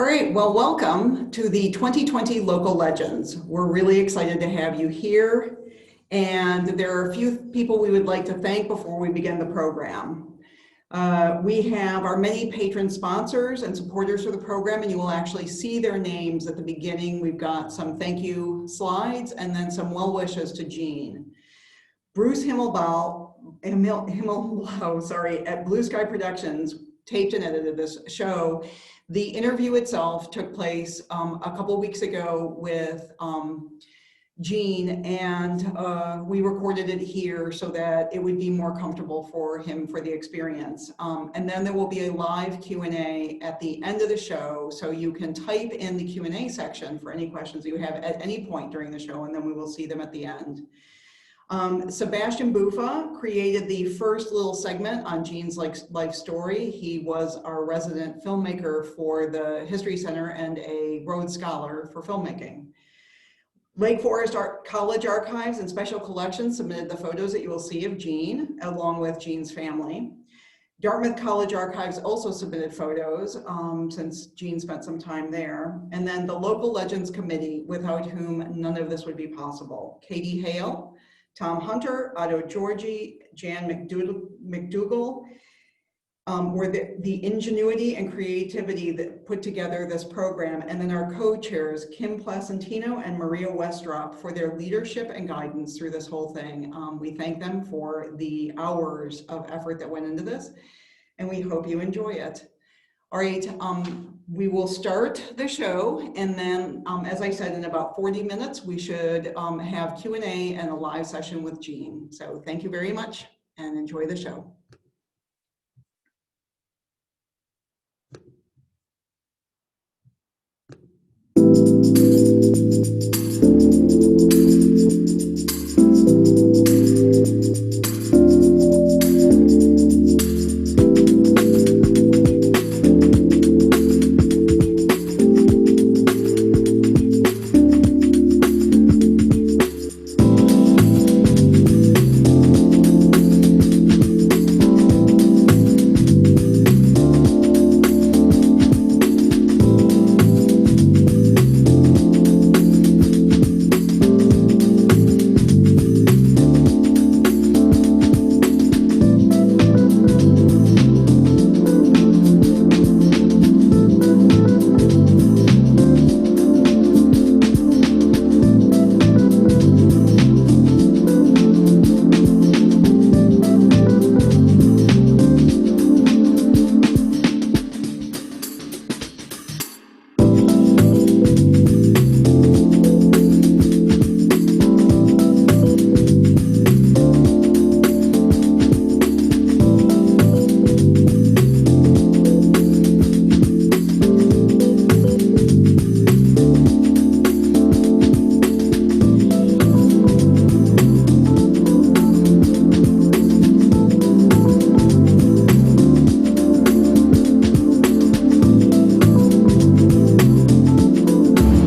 All right, well, welcome to the 2020 Local Legends. We're really excited to have you here. And there are a few people we would like to thank before we begin the program. We have our many patron sponsors and supporters for the program, and you will actually see their names at the beginning. We've got some thank you slides and then some well wishes to Gene. Bruce Himmelblau, at Blue Sky Productions taped and edited this show. The interview itself took place a couple weeks ago with Gene, and we recorded it here so that it would be more comfortable for him for the experience. And then there will be a live Q&A at the end of the show, so you can type in the Q&A section for any questions you have at any point during the show, and then we will see them at the end. Sebastian Buffa created the first little segment on Gene's life story. He was our resident filmmaker for the History Center and a Rhodes Scholar for filmmaking. Lake Forest College Archives and Special Collections submitted the photos that you will see of Gene, along with Gene's family. Dartmouth College Archives also submitted photos since Gene spent some time there. And then the Local Legends Committee, without whom none of this would be possible. Katie Hale, Tom Hunter, Otto Georgi, Jan McDougall were the ingenuity and creativity that put together this program. And then our co-chairs, Kim Placentino and Maria Westrop, for their leadership and guidance through this whole thing. We thank them for the hours of effort that went into this, and we hope you enjoy it. All right, we will start the show, and then, as I said, in about 40 minutes, we should have Q&A and a live session with Gene. So thank you very much, and enjoy the show.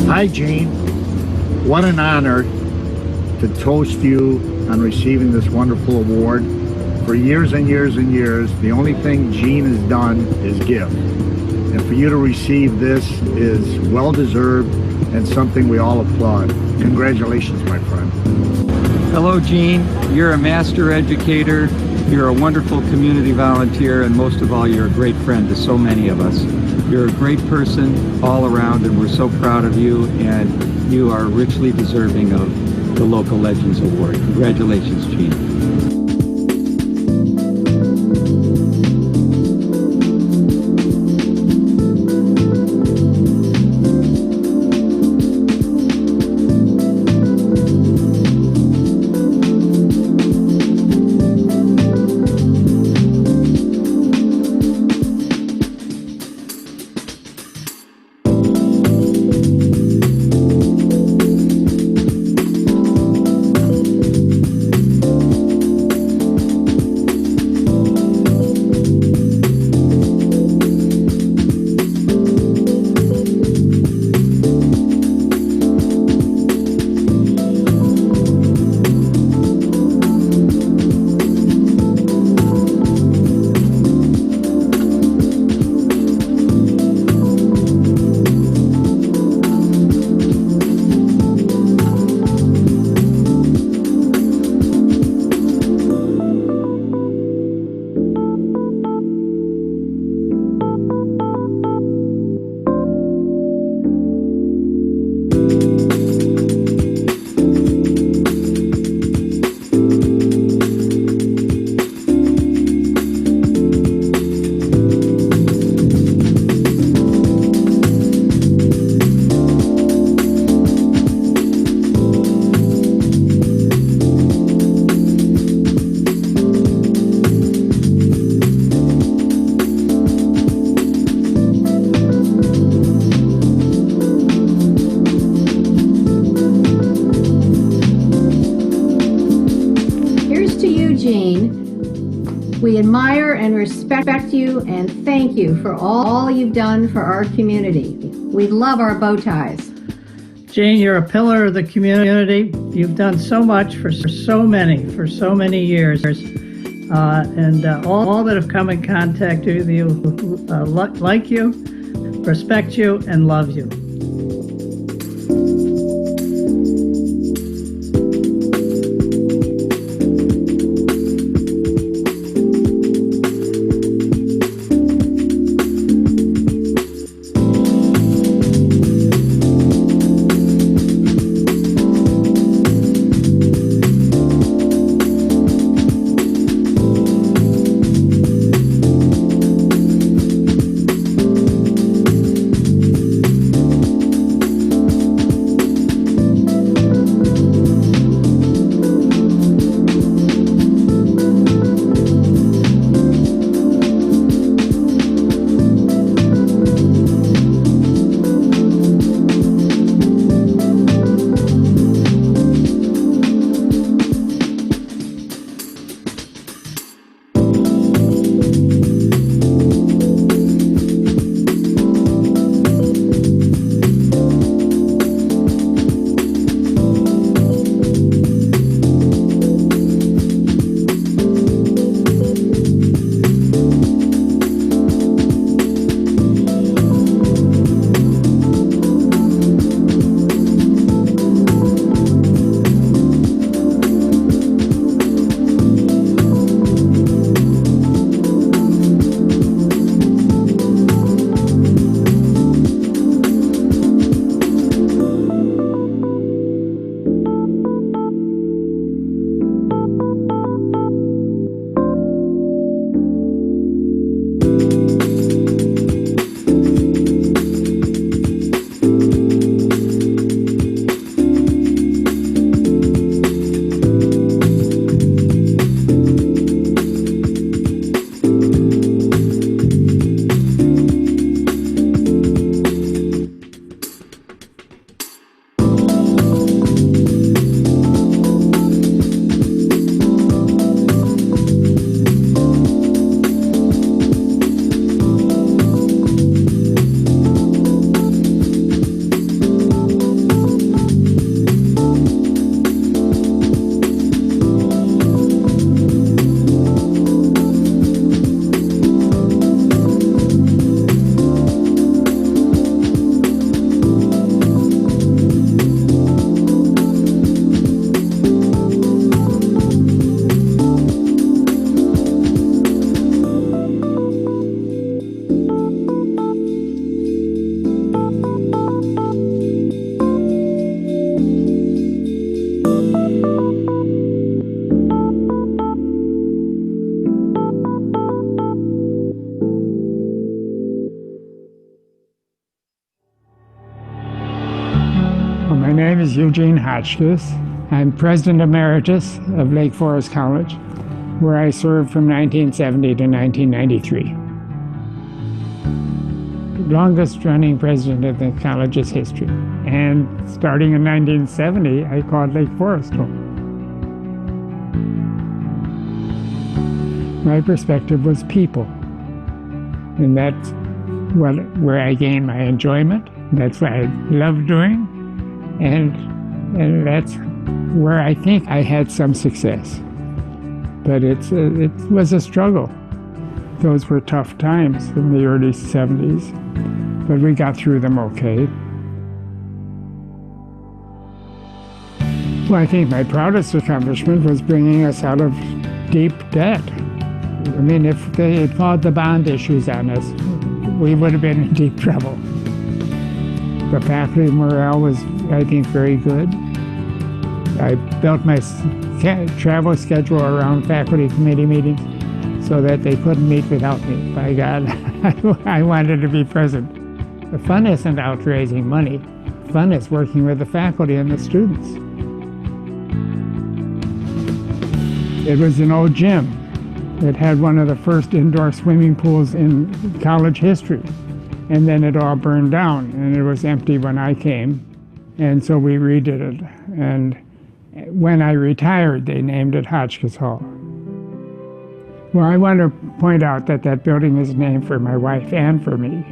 Hi, Gene. What an honor to toast you on receiving this wonderful award. For years and years and years, the only thing Gene has done is give. And for you to receive this is well-deserved and something we all applaud. Congratulations, my friend. Hello, Gene. You're a master educator, you're a wonderful community volunteer, and most of all, you're a great friend to so many of us. You're a great person all around, and we're so proud of you, and you are richly deserving of the Local Legends Award. Congratulations, Gene. We admire and respect you and thank you for all you've done for our community. We love our bow ties. Gene, you're a pillar of the community. You've done so much for so many years. And all that have come in contact with you like you, respect you, and love you. My name is Eugene Hotchkiss. I'm President Emeritus of Lake Forest College, where I served from 1970 to 1993. Longest running president of the college's history. And starting in 1970, I called Lake Forest home. My perspective was people. And that's where I gained my enjoyment. That's what I love doing. And that's where I think I had some success. But it was a struggle. Those were tough times in the early 70s, but we got through them okay. Well, I think my proudest accomplishment was bringing us out of deep debt. I mean, if they had fought the bond issues on us, we would have been in deep trouble. The faculty morale was, I think, very good. I built my travel schedule around faculty committee meetings so that they couldn't meet without me. By God, I wanted to be present. The fun isn't out raising money. Fun is working with the faculty and the students. It was an old gym. It had one of the first indoor swimming pools in college history. And then it all burned down, and it was empty when I came. And so we redid it. And when I retired, they named it Hotchkiss Hall. Well, I want to point out that that building is named for my wife and for me,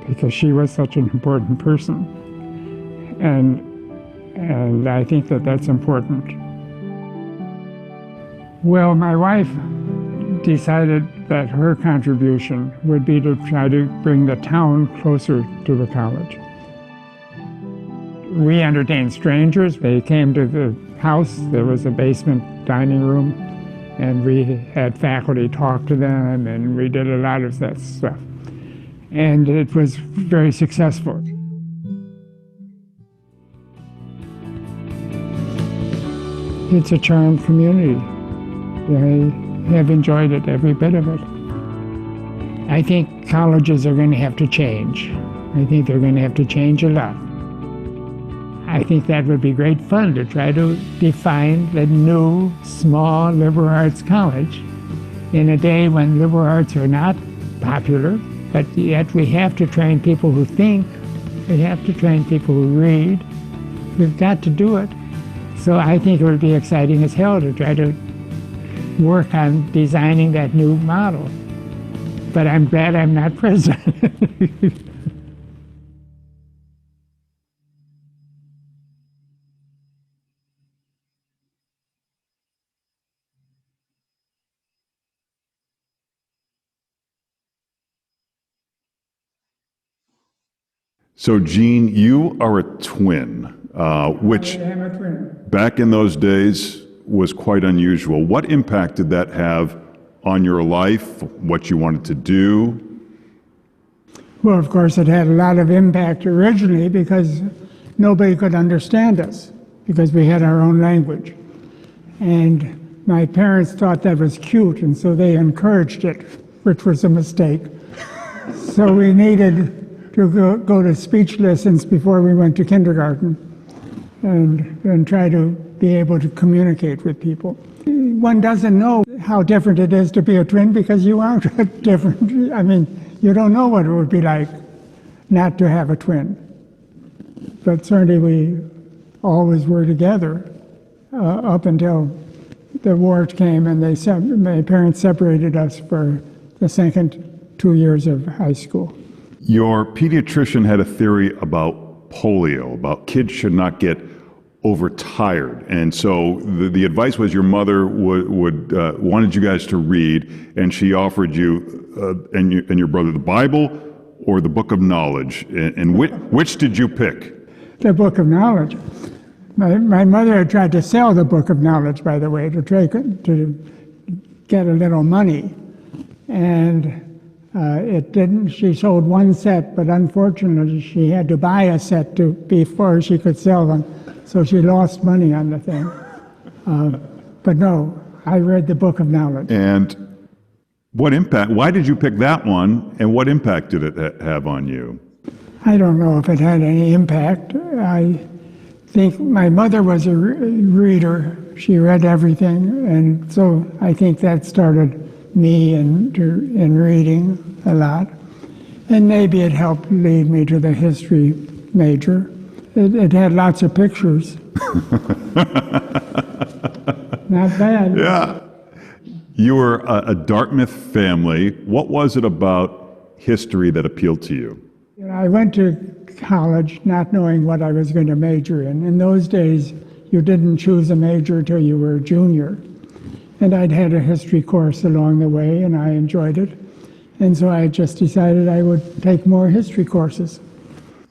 because she was such an important person. And I think that that's important. Well, my wife decided that her contribution would be to try to bring the town closer to the college. We entertained strangers. They came to the house. There was a basement dining room, and we had faculty talk to them, and we did a lot of that stuff. And it was very successful. It's a charmed community. I have enjoyed it, every bit of it. I think colleges are going to have to change. I think they're going to have to change a lot. I think that would be great fun to try to define the new, small liberal arts college in a day when liberal arts are not popular, but yet we have to train people who think, we have to train people who read. We've got to do it. So I think it would be exciting as hell to try to work on designing that new model. But I'm glad I'm not president. So, Gene, you are a twin, which I am a twin. back in those days was quite unusual. What impact did that have on your life, what you wanted to do? Well, of course, it had a lot of impact originally because nobody could understand us because we had our own language. And my parents thought that was cute, and so they encouraged it, which was a mistake. So we needed to go to speech lessons before we went to kindergarten and try to be able to communicate with people. One doesn't know how different it is to be a twin because you aren't different. I mean, you don't know what it would be like not to have a twin. But certainly we always were together up until the war came and my parents separated us for the second 2 years of high school. Your pediatrician had a theory about polio, about kids should not get overtired. And so the advice was your mother wanted you guys to read, and she offered you and your brother the Bible or the Book of Knowledge. And which did you pick? The Book of Knowledge. My mother had tried to sell the Book of Knowledge, by the way, to get a little money. And it didn't. She sold one set, but unfortunately she had to buy a set before she could sell them. So she lost money on the thing. But no, I read the Book of Knowledge. And what impact, why did you pick that one, and what impact did it have on you? I don't know if it had any impact. I think my mother was a reader. She read everything, and so I think that started me in reading a lot. And maybe it helped lead me to the history major. It had lots of pictures. Not bad. Yeah. You were a Dartmouth family. What was it about history that appealed to you? I went to college not knowing what I was going to major in. In those days, you didn't choose a major till you were a junior. And I'd had a history course along the way, and I enjoyed it. And so I just decided I would take more history courses.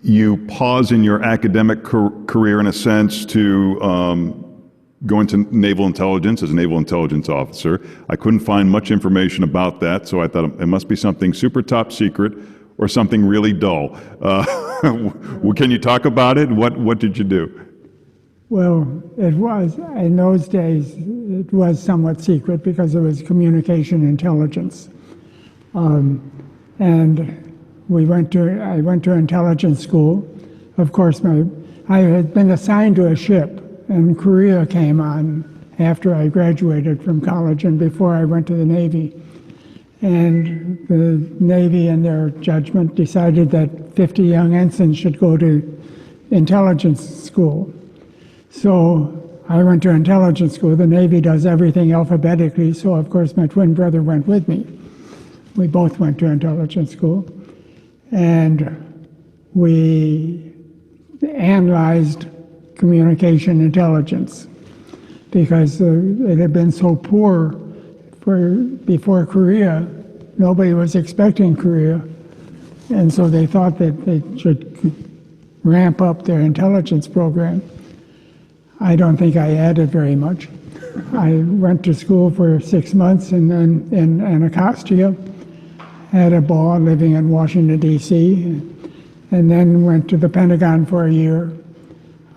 You pause in your academic career, in a sense, to go into naval intelligence as a naval intelligence officer. I couldn't find much information about that, so I thought it must be something super top secret or something really dull. Can you talk about it? What did you do? Well, it was, in those days, it was somewhat secret because it was communication intelligence. And I went to intelligence school. Of course, I had been assigned to a ship, and Korea came on after I graduated from college and before I went to the Navy. And the Navy, in their judgment, decided that 50 young ensigns should go to intelligence school. So I went to intelligence school. The Navy does everything alphabetically, so of course my twin brother went with me. We both went to intelligence school, and we analyzed communication intelligence because it had been so poor before Korea. Nobody was expecting Korea, and so they thought that they should ramp up their intelligence program. I don't think I added very much. I went to school for 6 months and then in Anacostia, had a ball living in Washington, D.C., and then went to the Pentagon for a year.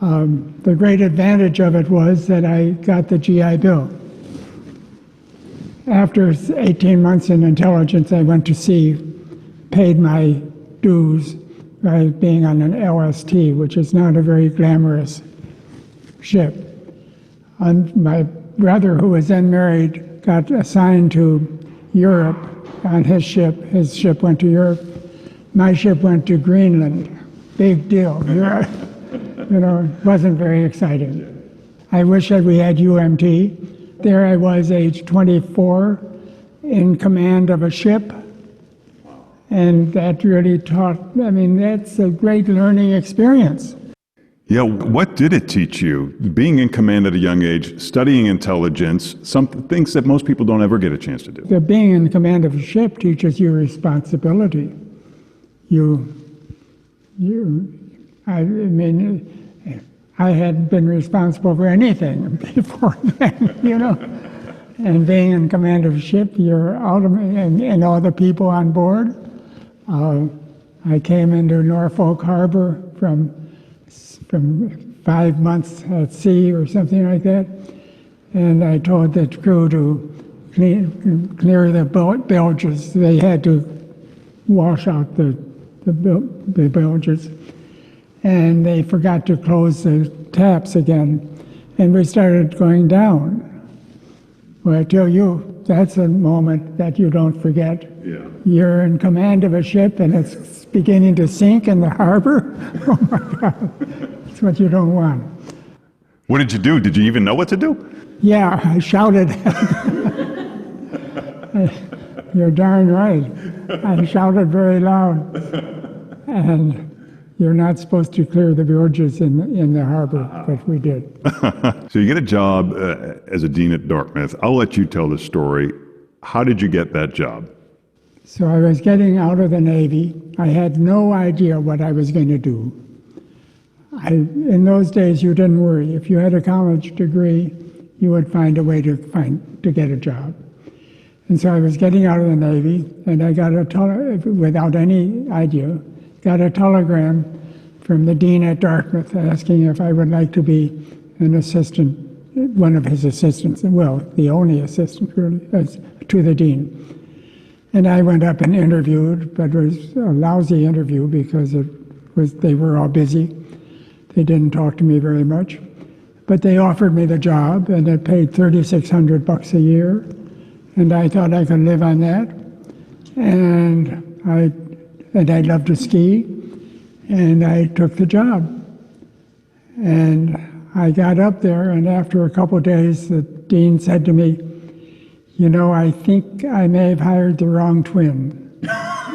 The great advantage of it was that I got the GI Bill. After 18 months in intelligence, I went to sea, paid my dues by being on an LST, which is not a very glamorous ship. And my brother, who was then married, got assigned to Europe on his ship. His ship went to Europe. My ship went to Greenland. Big deal. You know, it wasn't very exciting. I wish that we had UMT. There I was, age 24, in command of a ship. And that really taught, I mean, that's a great learning experience. Yeah, what did it teach you? Being in command at a young age, studying intelligence, some things that most people don't ever get a chance to do. The being in command of a ship teaches you responsibility. I mean, I hadn't been responsible for anything before then, you know. And being in command of a ship, you're ultimately, and all the people on board. I came into Norfolk Harbor from 5 months at sea or something like that, and I told the crew to clear the bilges. They had to wash out the bilges, and they forgot to close the taps again, and we started going down. Well, I tell you, that's a moment that you don't forget. Yeah. You're in command of a ship and it's beginning to sink in the harbor. Oh my God, that's what you don't want. What did you do? Did you even know what to do? Yeah, I shouted. You're darn right. I shouted very loud. And you're not supposed to clear the bilges in the harbor, but we did. So you get a job as a dean at Dartmouth. I'll let you tell the story. How did you get that job? So I was getting out of the Navy. I had no idea what I was going to do. In those days, you didn't worry. If you had a college degree, you would find a way to get a job. And so I was getting out of the Navy, and I got without any idea, got a telegram from the dean at Dartmouth asking if I would like to be an assistant, one of his assistants, well, the only assistant really, to the dean. And I went up and interviewed, but it was a lousy interview because they were all busy. They didn't talk to me very much. But they offered me the job, and it paid $3,600 a year. And I thought I could live on that. And I loved to ski, and I took the job. And I got up there, and after a couple of days, the dean said to me, "You know, I think I may have hired the wrong twin."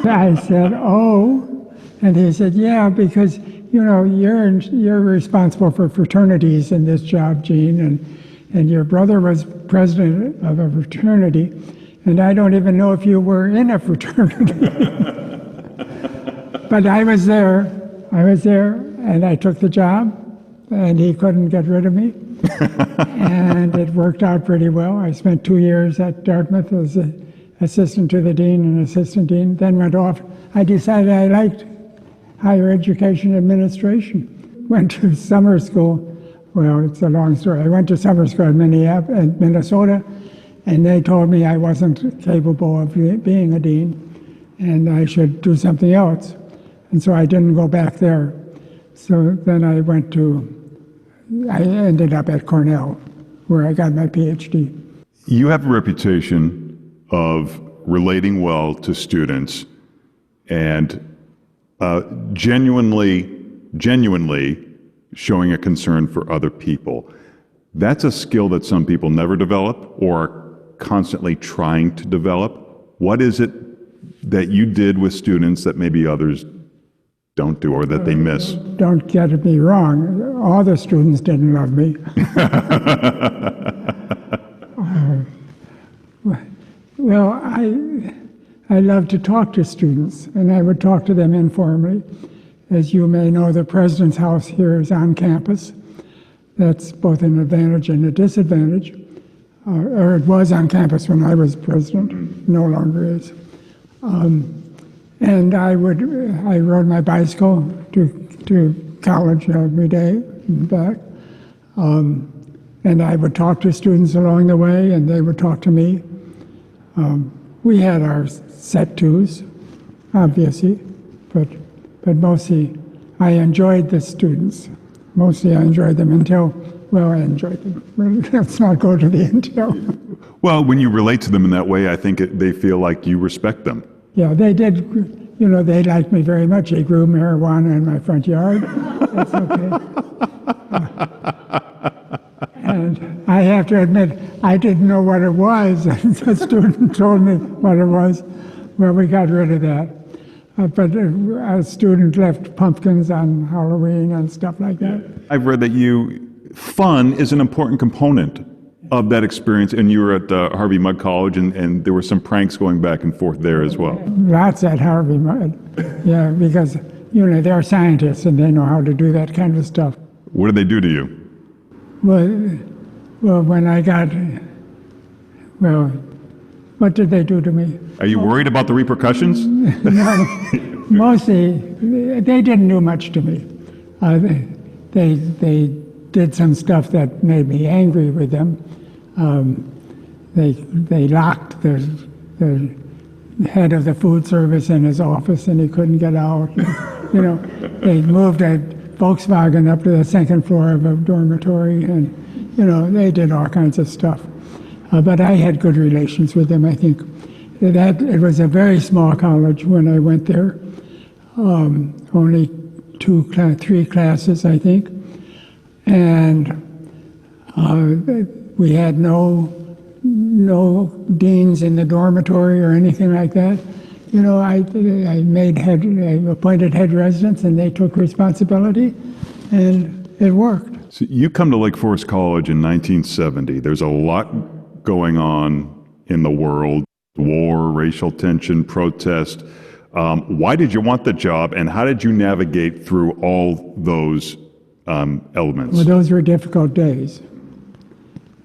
I said, "Oh," and he said, "Yeah, because you know you're responsible for fraternities in this job, Gene, and your brother was president of a fraternity, and I don't even know if you were in a fraternity." But I was there, and I took the job, and he couldn't get rid of me. And it worked out pretty well. I spent 2 years at Dartmouth as an assistant to the dean and assistant dean, then went off. I decided I liked higher education administration. Went to summer school. Well, it's a long story. I went to summer school in Minnesota, and they told me I wasn't capable of being a dean, and I should do something else. And so I didn't go back there. So then I ended up at Cornell, where I got my PhD. You have a reputation of relating well to students and genuinely showing a concern for other people. That's a skill that some people never develop or are constantly trying to develop. What is it that you did with students that maybe others don't do or that they miss? Don't get me wrong, all the students didn't love me. Well, I love to talk to students, and I would talk to them informally. As you may know, the president's house here is on campus. That's both an advantage and a disadvantage. Or it was on campus when I was president, no longer is. And I rode my bicycle to college every day and back. And I would talk to students along the way, and they would talk to me. We had our set twos, obviously, but mostly I enjoyed the students. Mostly I enjoyed them until, well, I enjoyed them. Let's not go to the until. Well, when you relate to them in that way, I think they feel like you respect them. Yeah, they did, you know, they liked me very much. They grew marijuana in my front yard. That's okay. And I have to admit, I didn't know what it was. The student told me what it was. Well, we got rid of that. But a student left pumpkins on Halloween and stuff like that. I've read that fun is an important component of that experience, and you were at Harvey Mudd College, and there were some pranks going back and forth there as well. Lots at Harvey Mudd, yeah, because, you know, they're scientists and they know how to do that kind of stuff. What did they do to you? Well, when I got, well, what did they do to me? Are you worried about the repercussions? No, mostly, they didn't do much to me. They did some stuff that made me angry with them. They locked the head of the food service in his office and he couldn't get out. You know, they moved a Volkswagen up to the second floor of a dormitory, and, you know, they did all kinds of stuff. But I had good relations with them, I think. It was a very small college when I went there. Only 3 classes, I think. And we had no deans in the dormitory or anything like that. You know, I appointed head residents, and they took responsibility, and it worked. So you come to Lake Forest College in 1970. There's a lot going on in the world: war, racial tension, protest. Why did you want the job, and how did you navigate through all those elements? Well, those were difficult days,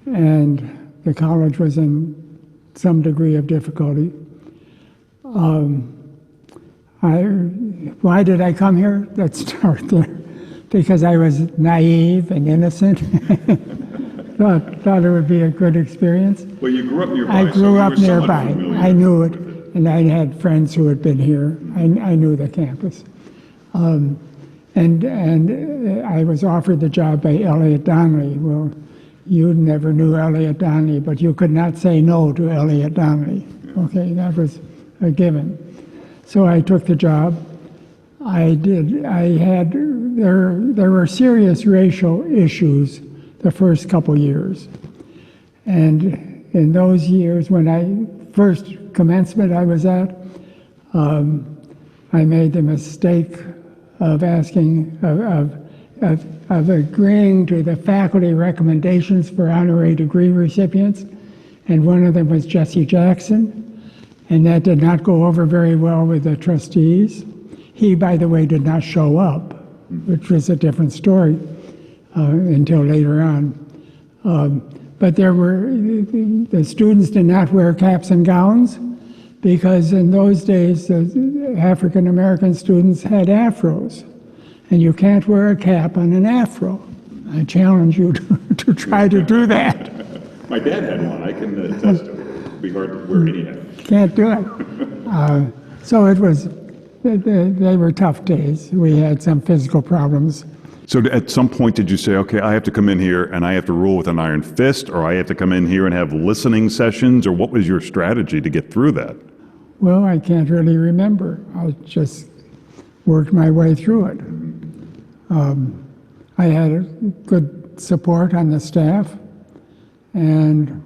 and the college was in some degree of difficulty. Why did I come here? Let's start there. Because I was naive and innocent. thought it would be a good experience. Well, you grew up nearby. I grew up nearby. I knew it, and I had friends who had been here. I knew the campus. And I was offered the job by Elliot Donnelly. Well, you never knew Elliot Donnelly, but you could not say no to Elliot Donnelly. Okay, that was a given. So I took the job. There were serious racial issues the first couple years. And in those years, when first commencement I was at, I made the mistake of asking, of agreeing to the faculty recommendations for honorary degree recipients. And one of them was Jesse Jackson. And that did not go over very well with the trustees. He, by the way, did not show up, which was a different story until later on. But the students did not wear caps and gowns because in those days, the African American students had afros. And you can't wear a cap on an afro. I challenge you to try to do that. My dad had one. I can attest to it. It'd be hard to wear any hat. Can't do it. So it was, they were tough days. We had some physical problems. So at some point did you say, okay, I have to come in here and I have to rule with an iron fist, or I have to come in here and have listening sessions, or what was your strategy to get through that? Well, I can't really remember. I just worked my way through it. I had good support on the staff, and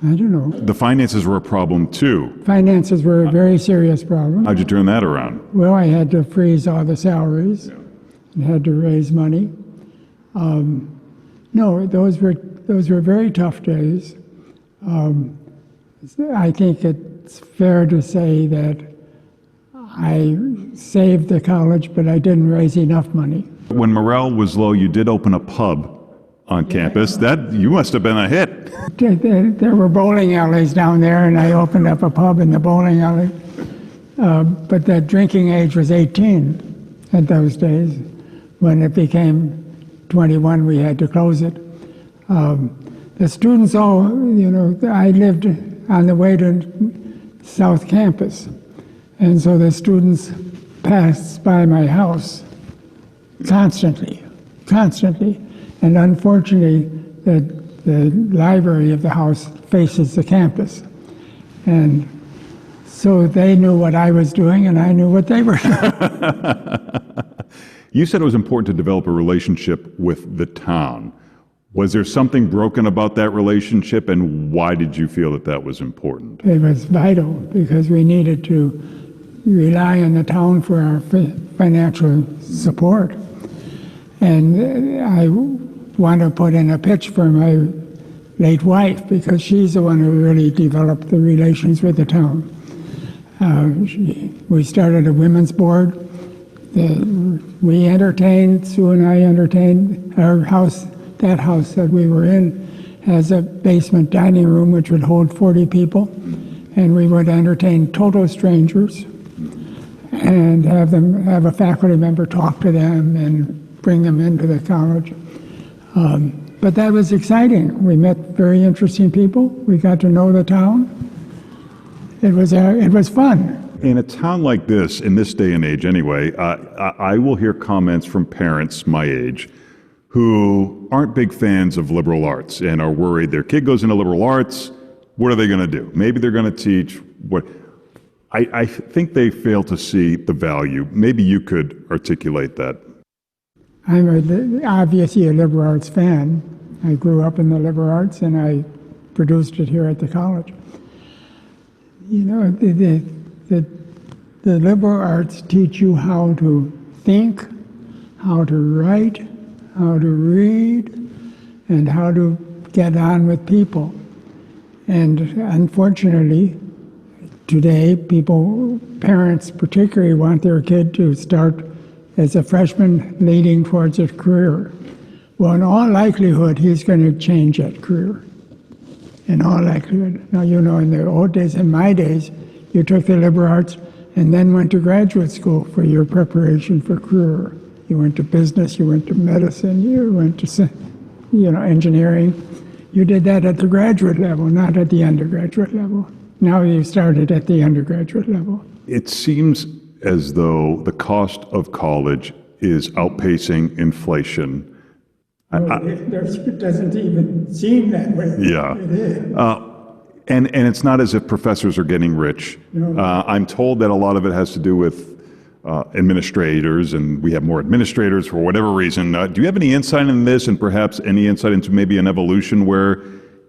I don't know. The finances were a problem too. Finances were a very serious problem. How'd you turn that around? Well, I had to freeze all the salaries and had to raise money. No, those were very tough days. I think it's fair to say that I saved the college, but I didn't raise enough money. When morale was low, you did open a pub on campus. That you must have been a hit. There were bowling alleys down there, and I opened up a pub in the bowling alley. But the drinking age was 18 at those days. When it became 21, we had to close it. The students all, I lived on the way to South Campus, and so the students passed by my house constantly. And unfortunately, the library of the house faces the campus. And so they knew what I was doing, and I knew what they were doing. You said it was important to develop a relationship with the town. Was there something broken about that relationship, and why did you feel that that was important? It was vital because we needed to rely on the town for our financial support. And I want to put in a pitch for my late wife because she's the one who really developed the relations with the town. We started a women's board. We entertained, Sue and I entertained. Our house, that house that we were in, has a basement dining room which would hold 40 people, and we would entertain total strangers and have a faculty member talk to them and bring them into the college. But that was exciting. We met very interesting people. We got to know the town. It was fun. In a town like this, in this day and age anyway, I will hear comments from parents my age who aren't big fans of liberal arts and are worried their kid goes into liberal arts, what are they going to do? Maybe they're going to teach what... I think they fail to see the value. Maybe you could articulate that. I'm obviously a liberal arts fan. I grew up in the liberal arts and I produced it here at the college. The liberal arts teach you how to think, how to write, how to read, and how to get on with people. And unfortunately, today, parents particularly want their kid to start as a freshman leading towards a career. Well, in all likelihood, he's going to change that career. In all likelihood. Now, in the old days, in my days, you took the liberal arts and then went to graduate school for your preparation for career. You went to business, you went to medicine, you went to, engineering. You did that at the graduate level, not at the undergraduate level. Now you started at the undergraduate level. It seems as though the cost of college is outpacing inflation. It doesn't even seem that way. Yeah. It is. And it's not as if professors are getting rich. No. I'm told that a lot of it has to do with administrators, and we have more administrators for whatever reason. Do you have any insight in this, and perhaps any insight into maybe an evolution where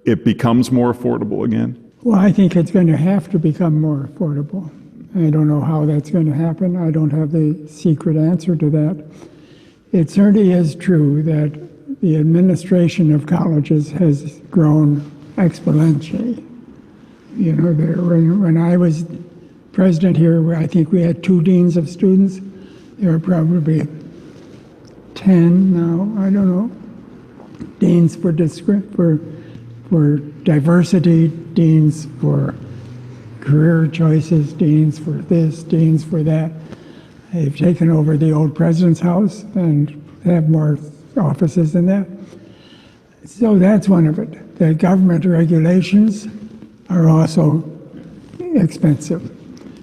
it becomes more affordable again? Well, I think it's going to have to become more affordable. I don't know how that's going to happen. I don't have the secret answer to that. It certainly is true that the administration of colleges has grown exponentially. When I was president here, I think we had 2 deans of students. There are probably 10 now, I don't know. Deans for diversity, deans for career choices, deans for this, deans for that. They've taken over the old president's house and have more offices than that. So that's one of it. The government regulations are also expensive.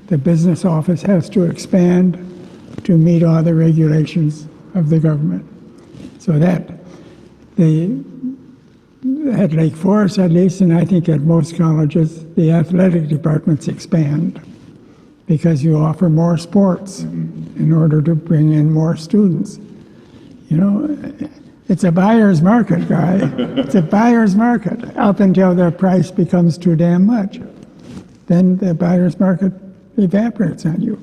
The business office has to expand to meet all the regulations of the government. So that at Lake Forest, at least, and I think at most colleges, the athletic departments expand because you offer more sports in order to bring in more students. It's a buyer's market, guy. It's a buyer's market up until the price becomes too damn much. Then the buyer's market evaporates on you.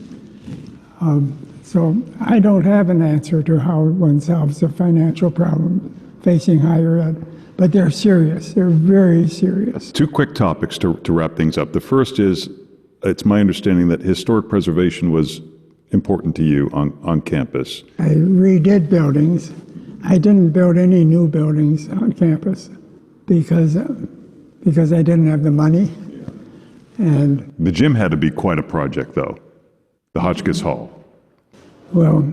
So I don't have an answer to how one solves a financial problem facing higher ed, but they're serious. They're very serious. Two quick topics to wrap things up. The first is, it's my understanding that historic preservation was important to you on campus. I redid buildings. I didn't build any new buildings on campus because I didn't have the money. And The gym had to be quite a project, though, the Hotchkiss Hall. well,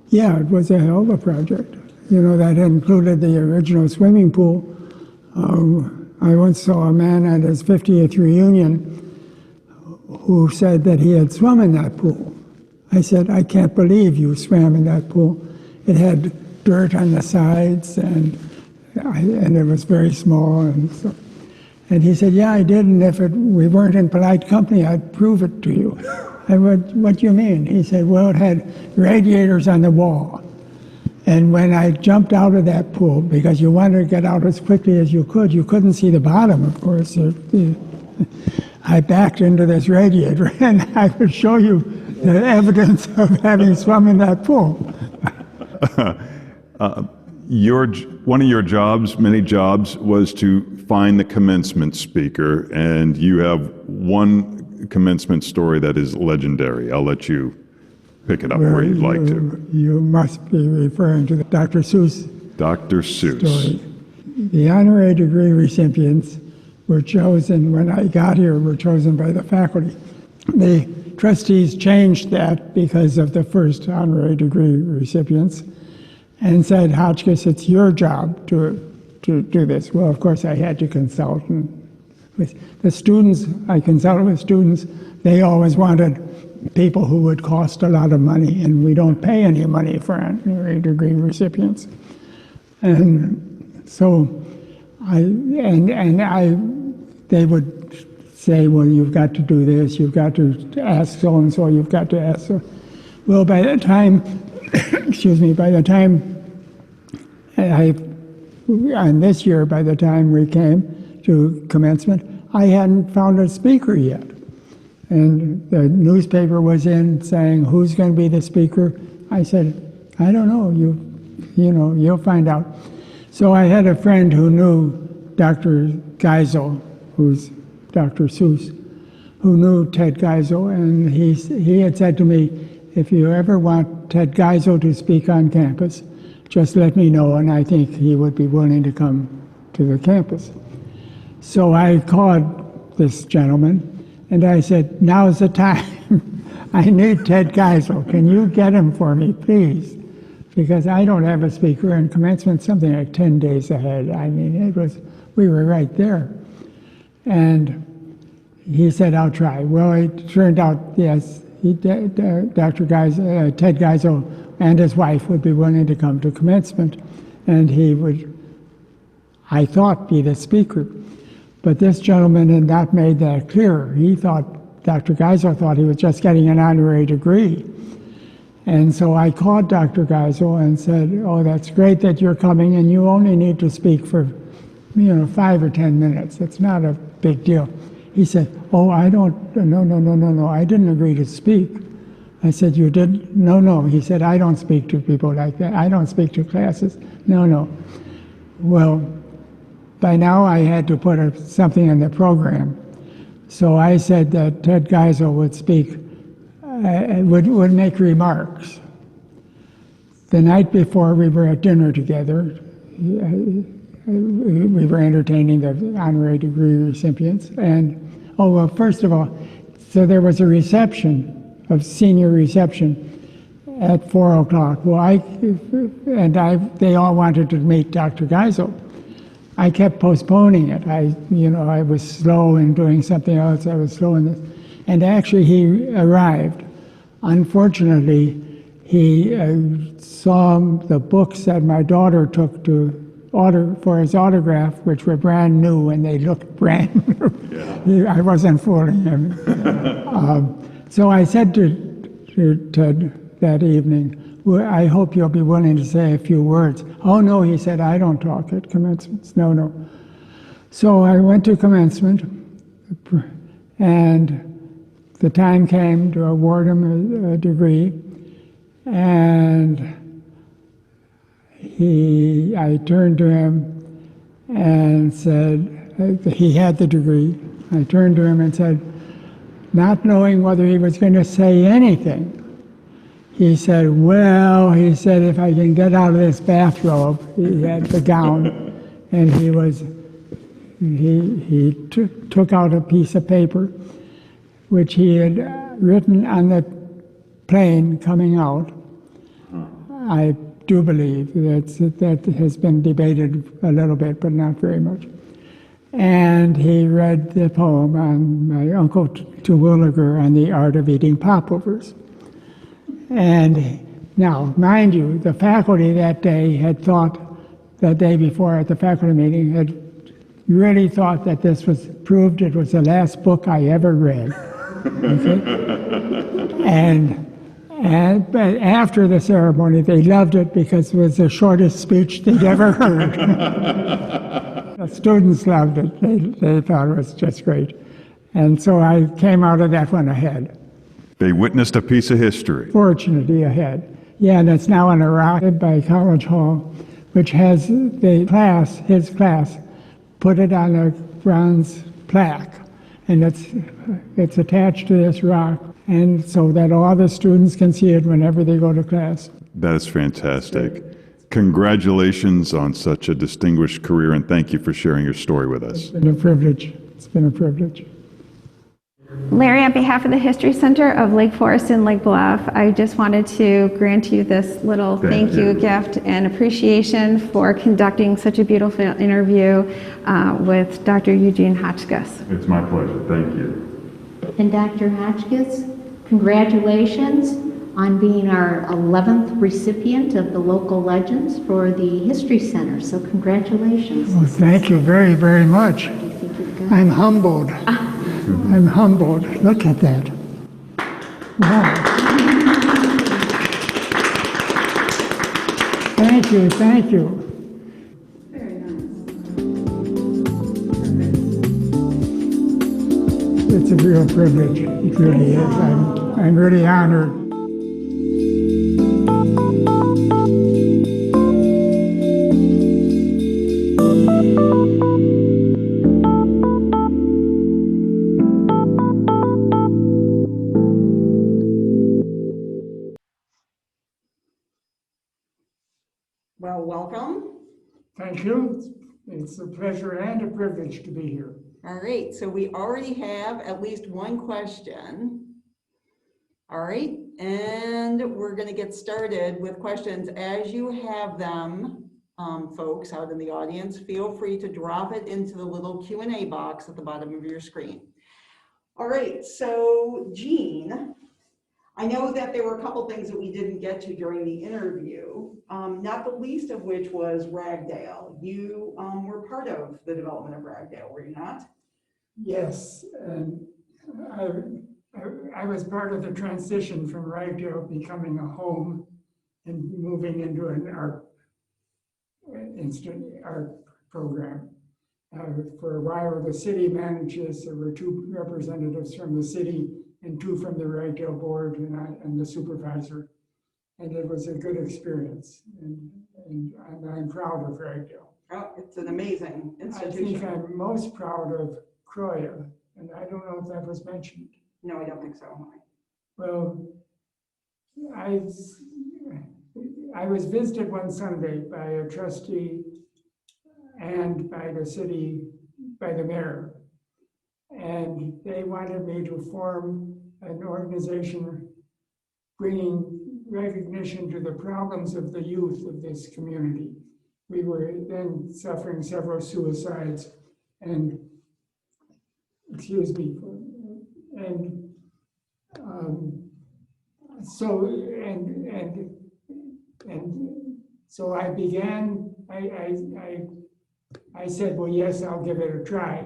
yeah, it was a hell of a project. You know, that included the original swimming pool. I once saw a man at his 50th reunion who said that he had swum in that pool. I said, I can't believe you swam in that pool. It had dirt on the sides, and it was very small. And he said, yeah, I did, and if we weren't in polite company, I'd prove it to you. I went, what do you mean? He said, well, it had radiators on the wall. And when I jumped out of that pool, because you wanted to get out as quickly as you couldn't see the bottom, of course. I backed into this radiator, and I could show you the evidence of having swum in that pool. One of your jobs, many jobs, was to find the commencement speaker, and you have one commencement story that is legendary. I'll let you pick it up where you'd like to. You must be referring to the Dr. Seuss Dr. Seuss. story. The honorary degree recipients were chosen, when I got here, were chosen by the faculty. The trustees changed that because of the first honorary degree recipients and said, Hotchkiss, it's your job to do this. Well, of course, I had to consult with the students. I consulted with students. They always wanted people who would cost a lot of money, and we don't pay any money for honorary degree recipients. And so they would say, well, you've got to do this, you've got to ask so-and-so, you've got to ask so. Well, by the time, by the time this year, by the time we came to commencement, I hadn't found a speaker yet. And the newspaper was in saying, who's going to be the speaker? I said, I don't know, you'll find out. So I had a friend who knew Dr. Geisel, who's Dr. Seuss, who knew Ted Geisel, and he had said to me, if you ever want Ted Geisel to speak on campus, just let me know, and I think he would be willing to come to the campus. So I called this gentleman, and I said, now's the time. I need Ted Geisel. Can you get him for me, please? Because I don't have a speaker, and commencement something like 10 days ahead. I mean, we were right there. And he said, I'll try. Well, it turned out, yes, Ted Geisel and his wife would be willing to come to commencement, and he would, I thought, be the speaker. But this gentleman had not made that clear. He thought, Dr. Geisel thought he was just getting an honorary degree. And so I called Dr. Geisel and said, oh, that's great that you're coming, and you only need to speak for 5 or 10 minutes. It's not a big deal. He said, oh, no, I didn't agree to speak. I said, you didn't? No. He said, I don't speak to people like that. I don't speak to classes. No. Well, by now I had to put something in the program. So I said that Ted Geisel would speak, would make remarks. The night before we were at dinner together, we were entertaining the honorary degree recipients. And, first of all, so there was a reception, a senior reception at 4 o'clock. Well, they all wanted to meet Dr. Geisel. I kept postponing it. I was slow in doing something else. I was slow in this. And actually he arrived. Unfortunately, he saw the books that my daughter took to order for his autograph, which were brand new, and they looked brand new. Yeah. I wasn't fooling him. So I said to Ted that evening, "Well, I hope you'll be willing to say a few words." "Oh, no," he said, "I don't talk at commencements. No, no." So I went to commencement, and the time came to award him a degree, and I turned to him and said, he had the degree. I turned to him and said, not knowing whether he was going to say anything, he said, "Well," he said, "if I can get out of this bathrobe," he had the gown, and he took out a piece of paper which he had written on the plane coming out. I do believe that has been debated a little bit, but not very much. And he read the poem on my uncle Terwilliger on the art of eating popovers. And now, mind you, the faculty that day had thought, that day before at the faculty meeting, had really thought that this was proved it was the last book I ever read. Okay? But after the ceremony, they loved it because it was the shortest speech they'd ever heard. The students loved it. They thought it was just great. And so I came out of that one ahead. They witnessed a piece of history. Fortunately ahead. Yeah, and it's now in a rock by College Hall, which has his class, put it on a bronze plaque. And it's attached to this rock, and so that all the students can see it whenever they go to class. That is fantastic. Congratulations on such a distinguished career, and thank you for sharing your story with us. It's been a privilege. It's been a privilege. Larry, on behalf of the History Center of Lake Forest and Lake Bluff, I just wanted to grant you this little thank you gift and appreciation for conducting such a beautiful interview with Dr. Eugene Hotchkiss. It's my pleasure. Thank you. And Dr. Hotchkiss, congratulations on being our 11th recipient of the Local Legends for the History Center. So congratulations. Well, thank you very, very much. I'm humbled. I'm humbled. Look at that. Wow. Thank you, thank you. Very nice. It's a real privilege. It really is. I'm really honored. Well, welcome. Thank you. It's a pleasure and a privilege to be here. All right, so we already have at least one question. All right, and we're going to get started with questions. As you have them, folks out in the audience, feel free to drop it into the little Q&A box at the bottom of your screen. All right, so Gene, I know that there were a couple things that we didn't get to during the interview, not the least of which was Ragdale. You were part of the development of Ragdale, were you not? Yes, and I was part of the transition from Ragdale becoming a home and moving into an art program. For a while, the city manages. There were 2 representatives from the city and 2 from the Ragdale board and the supervisor. And it was a good experience. And I'm proud of Ragdale. Oh, it's an amazing institution. I think I'm most proud of Croya, and I don't know if that was mentioned. No, I don't think so. Well, I was visited one Sunday by a trustee and by the mayor. And they wanted me to form an organization bringing recognition to the problems of the youth of this community. We were then suffering several suicides and, so I began, I said, well, yes, I'll give it a try.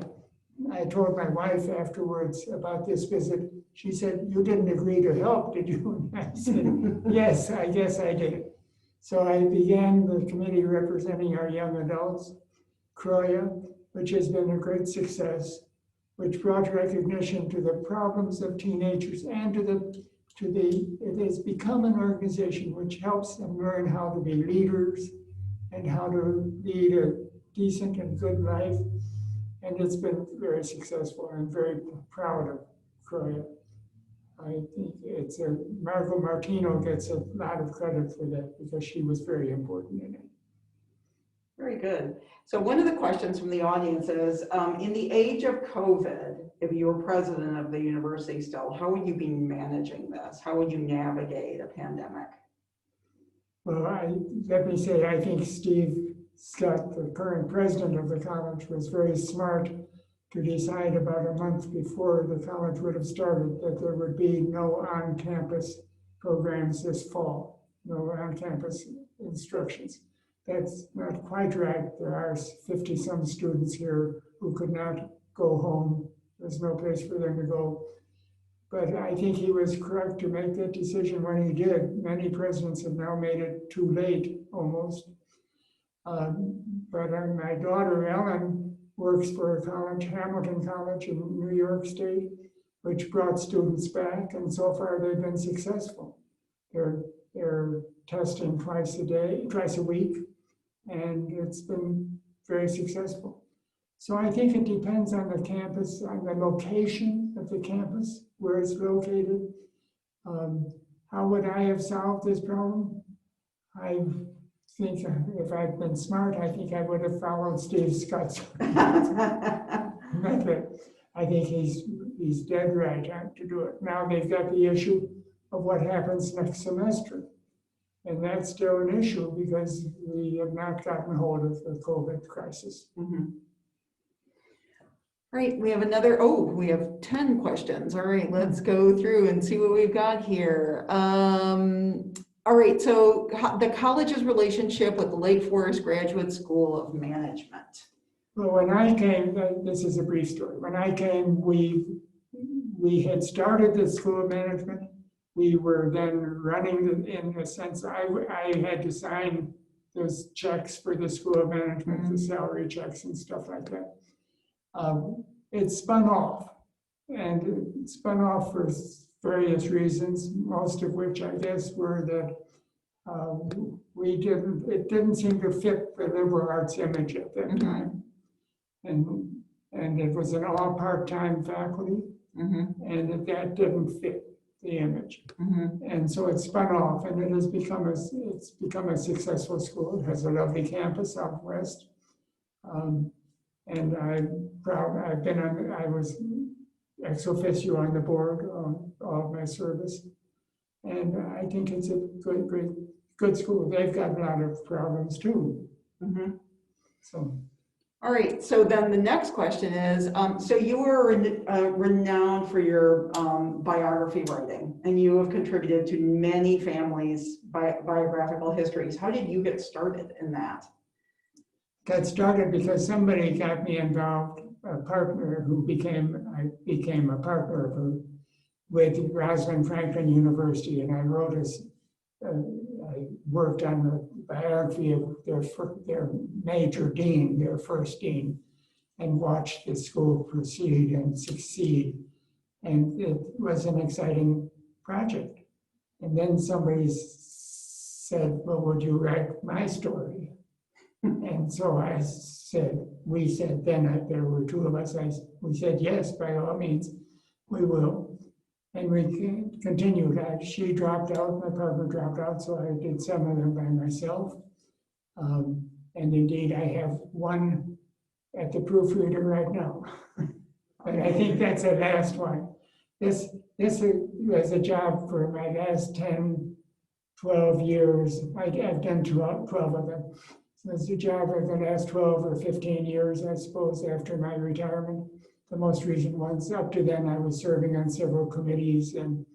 I told my wife afterwards about this visit. she said, "You didn't agree to help, did you?" And I said, "Yes, I guess I did." So I began the committee representing our young adults, CROIA, which has been a great success, which brought recognition to the problems of teenagers and it has become an organization which helps them learn how to be leaders and how to lead a decent and good life. And it's been very successful. I'm very proud of CROIA. I think Margot Martino gets a lot of credit for that because she was very important in it. Very good. So one of the questions from the audience is, in the age of COVID, if you were president of the university still, how would you be managing this? How would you navigate a pandemic? Well, let me say, I think Steve Scott, the current president of the college, was very smart to decide about a month before the college would have started that there would be no on-campus programs this fall, no on-campus instructions. That's not quite right. There are 50-some students here who could not go home. There's no place for them to go. But I think he was correct to make that decision when he did. Many presidents have now made it too late, almost. But my daughter, Ellen, works for a college, Hamilton College in New York State, which brought students back, and so far they've been successful. They're testing twice a week, and it's been very successful. So I think it depends on the campus, on the location of the campus, where it's located. How would I have solved this problem? I think if I'd been smart, I think I would have followed Steve Scott's method. I think he's dead right to do it. Now they've got the issue of what happens next semester. And that's still an issue because we have not gotten hold of the COVID crisis. Mm-hmm. All right, we have we have 10 questions. All right, let's go through and see what we've got here. All right, so the college's relationship with the Lake Forest Graduate School of Management. Well, when I came, this is a brief story. When I came, we had started the School of Management. We were then running in the sense I had to sign those checks for the School of Management, the salary checks and stuff like that. It spun off, and it spun off for various reasons, most of which I guess were that it didn't seem to fit the liberal arts image at that time. And it was an all part-time faculty, and that didn't fit the image. And so it spun off, and it's become a successful school. It has a lovely campus out west. And I'm proud, I was ex officio on the board all of my service. And I think it's a good school. They've got a lot of problems too. So. All right, so then the next question is, so you were renowned for your biography writing, and you have contributed to many families' biographical histories. How did you get started in that? Got started because somebody got me involved, a partner who I became a partner with Rosalind Franklin University, and I worked on the biography of their major dean, their first dean, and watched the school proceed and succeed. And it was an exciting project. And then somebody said, well, would you write my story? And so we said, there were two of us, we said, yes, by all means, we will. And we continued. She dropped out, my partner dropped out, so I did some of them by myself. And indeed, I have one at the proofreader right now. But I think that's the last one. This was a job for my last 10, 12 years. I've done 12 of them. So it's a job of the last 12 or 15 years, I suppose, after my retirement. The most recent ones. Up to then, I was serving on several committees and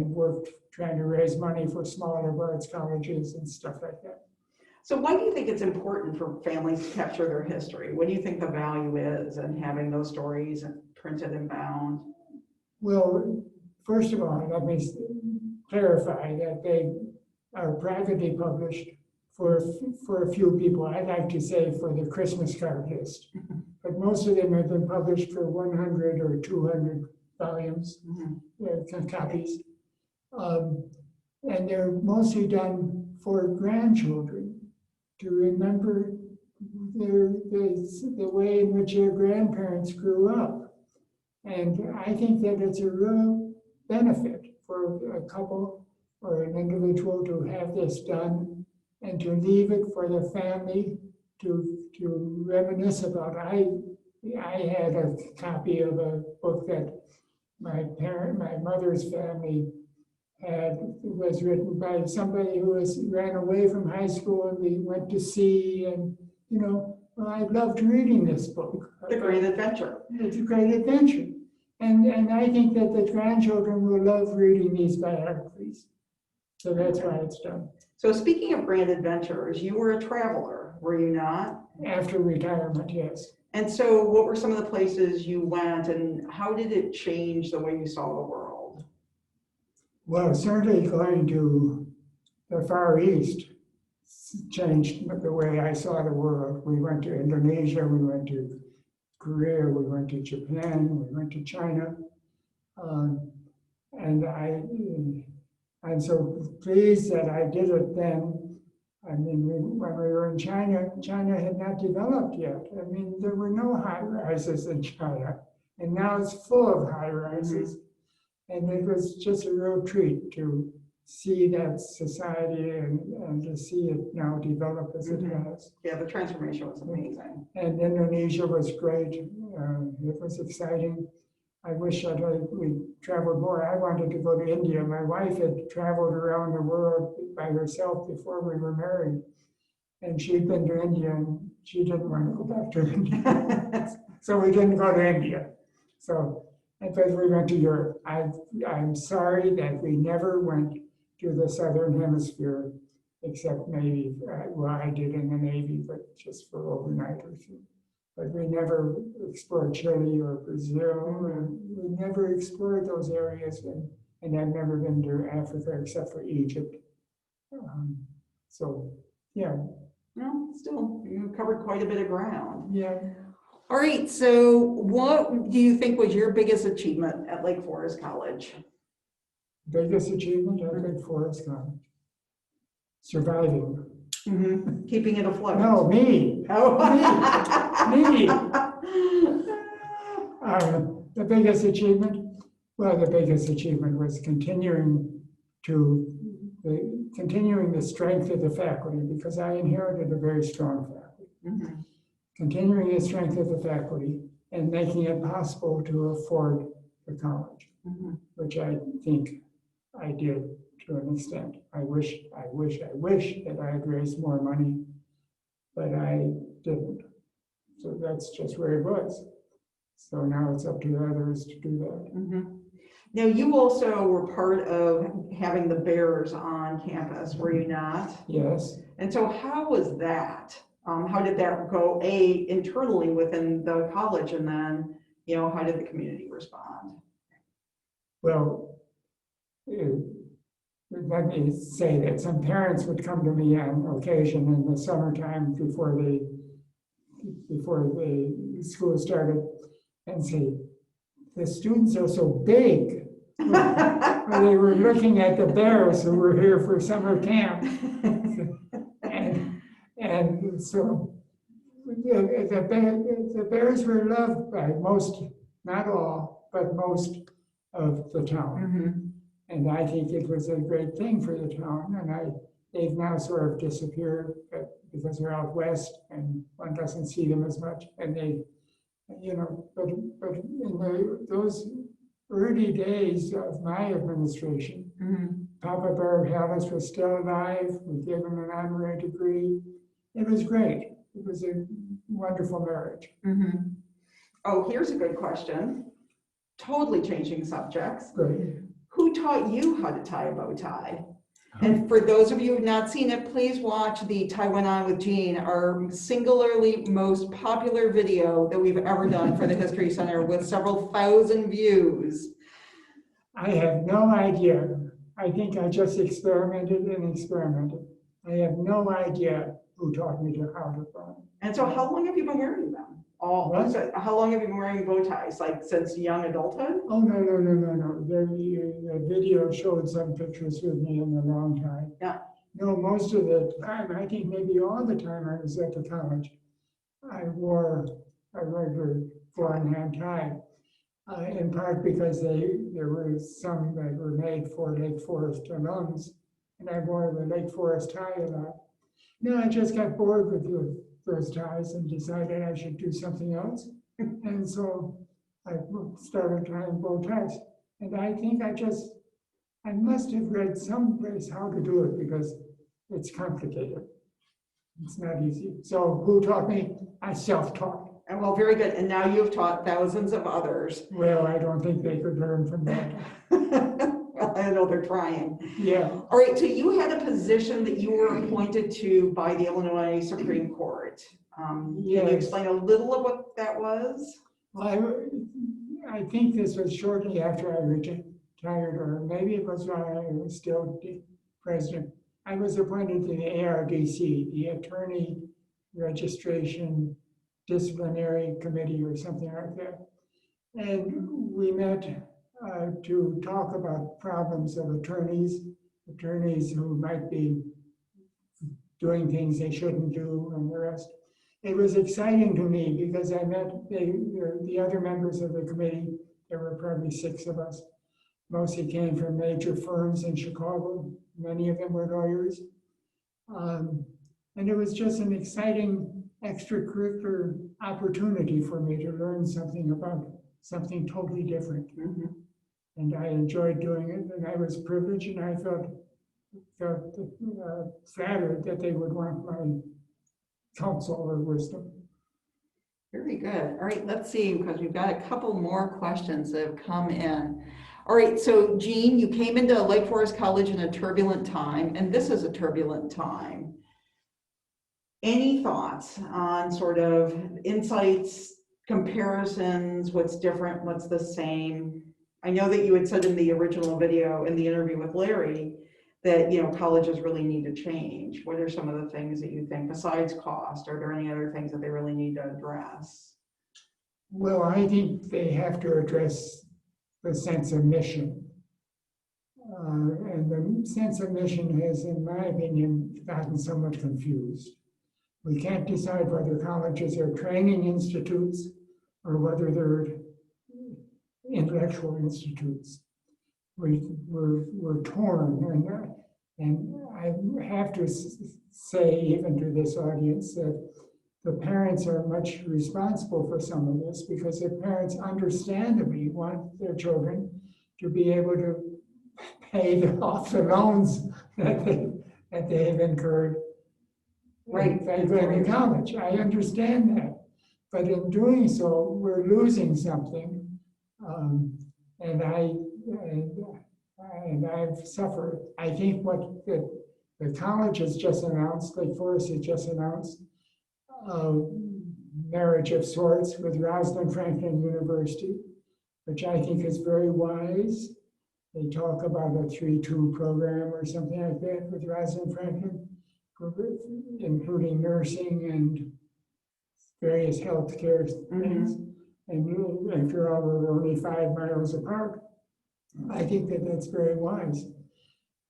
worked trying to raise money for smaller arts colleges and stuff like that. So why do you think it's important for families to capture their history? What do you think the value is in having those stories printed and bound? Well, first of all, let me clarify that they are privately published for a few people. I'd like to say for the Christmas card list. But most of them have been published for 100 or 200 volumes, copies. And they're mostly done for grandchildren to remember the way in which their grandparents grew up. And I think that it's a real benefit for a couple or an individual to have this done and to leave it for the family to reminisce about. I had a copy of a book that my mother's family was written by somebody who ran away from high school and we went to sea, and well, I loved reading this book. The Great Adventure. It's a great adventure. And I think that the grandchildren will love reading these biographies. So that's why it's done. So speaking of grand adventures, you were a traveler, were you not? After retirement, yes. And so what were some of the places you went, and how did it change the way you saw the world? Well, certainly going to the Far East changed the way I saw the world. We went to Indonesia, we went to Korea, we went to Japan, we went to China. And I'm so pleased that I did it then. I mean, when we were in China, China had not developed yet. I mean, there were no high rises in China, and now it's full of high rises. And it was just a real treat to see that society and to see it now develop as it has. Yeah, the transformation was amazing. And Indonesia was great. It was exciting. I wish we traveled more. I wanted to go to India. My wife had traveled around the world by herself before we were married. And she'd been to India and she didn't want to go back to India. So we didn't go to India. So, but we went to Europe. I'm sorry that we never went to the Southern Hemisphere, except maybe, well, I did in the Navy, but just for overnight or two. But we never explored Chile or Brazil, and we never explored those areas, and I've never been to Africa except for Egypt. So, yeah. Well, still, you covered quite a bit of ground. Yeah. All right, so what do you think was your biggest achievement at Lake Forest College? Biggest achievement at Lake Forest College? Surviving. Keeping it afloat. No, me. Oh. Me. The biggest achievement? Well, the biggest achievement was continuing the strength of the faculty, because I inherited a very strong faculty. Continuing the strength of the faculty and making it possible to afford the college, which I think I did to an extent. I wish that I had raised more money, but I didn't. So that's just where it was. So now it's up to others to do that. Now, you also were part of having the Bears on campus, were you not? Yes. And so how was that? How did that go, internally within the college, and then, how did the community respond? Well, let me say that some parents would come to me on occasion in the summertime before the school started and say, the students are so big. They were looking at the Bears who were here for summer camp. And so the Bears were loved by most, not all, but most of the town. And I think it was a great thing for the town. And they've now sort of disappeared because they're out west and one doesn't see them as much. And they, but in those early days of my administration, Papa Bear Hallis was still alive. We gave him an honorary degree. It was great. It was a wonderful marriage. Oh, here's a good question. Totally changing subjects. Great. Who taught you how to tie a bow tie? And for those of you who have not seen it, please watch the Tie Went On with Gene, our singularly most popular video that we've ever done for the History Center, with several thousand views. I have no idea. I think I just experimented and experimented. I have no idea who taught me how to farm. And so how long have you been wearing them? What? So how long have you been wearing bow ties? Like since young adulthood? Oh, no. The video showed some pictures with me in the long time. Yeah. No, most of the time, I think maybe all the time I was at the college, I wore a regular 4-in-hand tie. In part because there were some that were made for Lake Forest alums, and I wore the Lake Forest tie a lot. Then I just got bored with those ties and decided I should do something else. And so I started tying bow ties. And I think I must have read someplace how to do it because it's complicated. It's not easy. So who taught me? I self-taught. And well, very good. And now you've taught thousands of others. Well, I don't think they could learn from that. Well, I know they're trying. Yeah. All right, so you had a position that you were appointed to by the Illinois Supreme Court. Can you Yes. explain a little of what that was? Well, I think this was shortly after I retired, or maybe it was when I was still president. I was appointed to the ARDC, the Attorney Registration Disciplinary Committee or something like that. And we met to talk about problems of attorneys who might be doing things they shouldn't do and the rest. It was exciting to me because I met the other members of the committee. There were probably 6 of us. Mostly came from major firms in Chicago. Many of them were lawyers. And it was just an exciting extracurricular opportunity for me to learn something about something totally different. Mm-hmm. And I enjoyed doing it, and I was privileged, and I felt flattered that they would want my counsel or wisdom. Very good. All right, let's see, because we've got a couple more questions that have come in. All right, so Gene, you came into Lake Forest College in a turbulent time, and this is a turbulent time. Any thoughts on sort of insights, comparisons, what's different, what's the same? I know that you had said in the original video, in the interview with Larry, that, you know, colleges really need to change. What are some of the things that you think, besides cost, are there any other things that they really need to address? Well, I think they have to address the sense of mission. And the sense of mission has, in my opinion, gotten somewhat confused. We can't decide whether colleges are training institutes or whether they're intellectual institutes. We're torn, and I have to say, even to this audience, that the parents are much responsible for some of this, because the parents understandably want their children to be able to pay off the loans that they've incurred. Right. By going to college. I understand that. But in doing so, we're losing something. And I've suffered. I think what the college has just announced, Lake Forest has just announced, marriage of sorts with Rosalind Franklin University, which I think is very wise. They talk about a 3-2 program or something like that with Rosalind Franklin, including nursing and various healthcare things. And after all, we're only 5 miles apart. I think that that's very wise.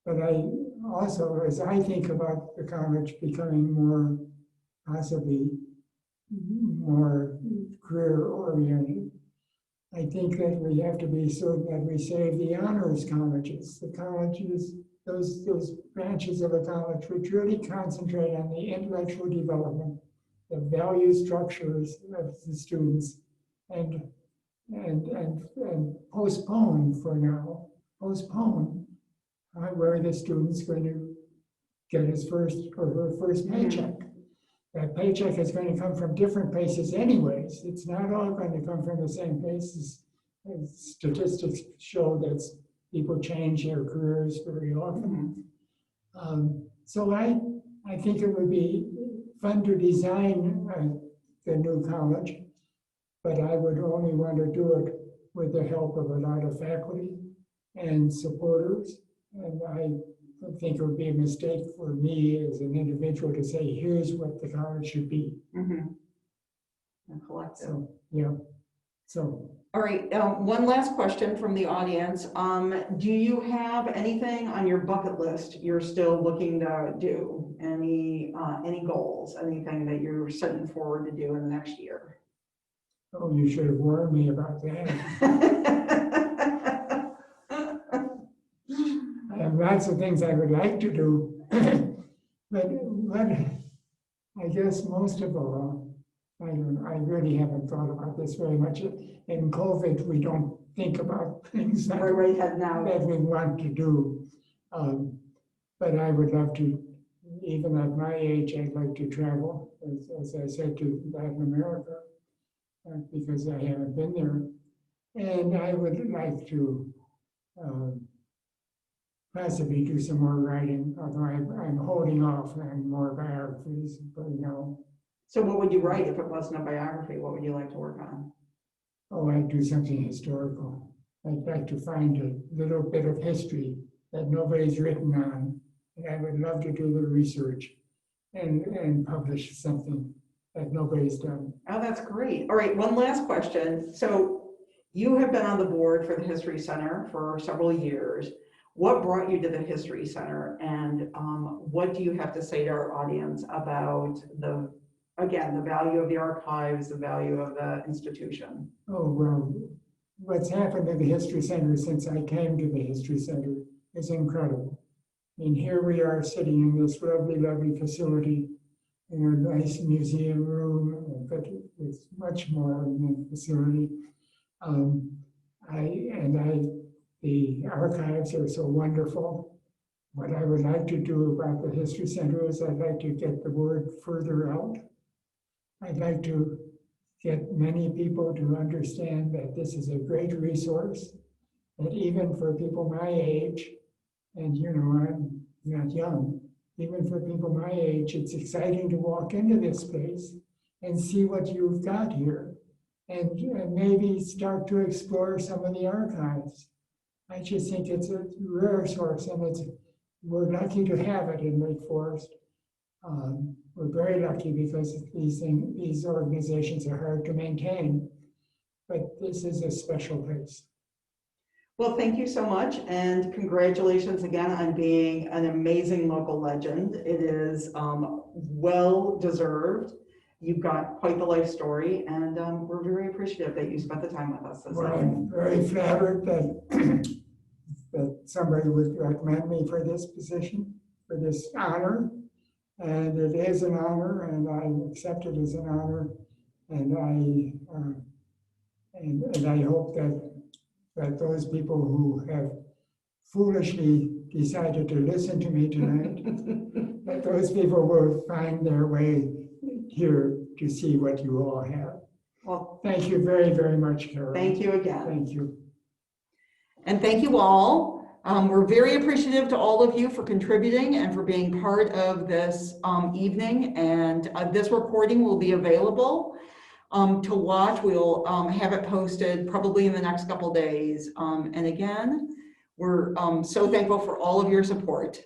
But I also, as I think about the college becoming more, possibly more career-oriented, I think that we have to be so that we save the honors colleges, the colleges, those branches of a college which really concentrate on the intellectual development, the value structures of the students, and postpone for now, where the student's going to get his first or her first paycheck. That paycheck is going to come from different places anyways. It's not all going to come from the same places. Statistics show that people change their careers very often. So I think it would be fun to design the new college, but I would only want to do it with the help of a lot of faculty and supporters. And I think it would be a mistake for me as an individual to say, here's what the college should be. Mm-hmm. And collective. So, yeah. So, All right, one last question from the audience. Do you have anything on your bucket list you're still looking to do? Any goals, anything that you're setting forward to do in the next year? oh, you should have warned me about that. I have lots of things I would like to do, but I guess most of all, I really haven't thought about this very much. In COVID, we don't think about things that, Right head now. that we want to do. But I would love to, even at my age, I'd like to travel, as I said, to Latin America, because I haven't been there. And I would like to possibly do some more writing, although I'm holding off on more biographies right now. So what would you write if it wasn't a biography? What would you like to work on? Oh, I'd do something historical. I'd like to find a little bit of history that nobody's written on. And I would love to do the research and publish something that nobody's done. Oh, that's great. All right, one last question. So you have been on the board for the History Center for several years. What brought you to the History Center, and what do you have to say to our audience about the value of the archives, the value of the institution? Oh, well, what's happened to the History Center since I came to the History Center is incredible. I mean, here we are sitting in this lovely, lovely facility in a nice museum room, but it's much more than a facility. The archives are so wonderful. What I would like to do about the History Center is I'd like to get the word further out. I'd like to get many people to understand that this is a great resource, that even for people my age, and you know, I'm not young, even for people my age, it's exciting to walk into this place and see what you've got here, and maybe start to explore some of the archives. I just think it's a rare source, and we're lucky to have it in Lake Forest. We're very lucky because these organizations are hard to maintain, but this is a special place. Well, thank you so much, and congratulations again on being an amazing local legend. It is well deserved. You've got quite the life story, and we're very appreciative that you spent the time with us. Well, I'm very flattered that that somebody would recommend me for this position, for this honor. And it is an honor, and I accept it as an honor. And I hope that those people who have foolishly decided to listen to me tonight, that those people will find their way here to see what you all have. Well, thank you very, very much, Carol. Thank you again. Thank you. And thank you all. We're very appreciative to all of you for contributing and for being part of this evening. And this recording will be available to watch. We'll have it posted probably in the next couple days. And again, we're so thankful for all of your support.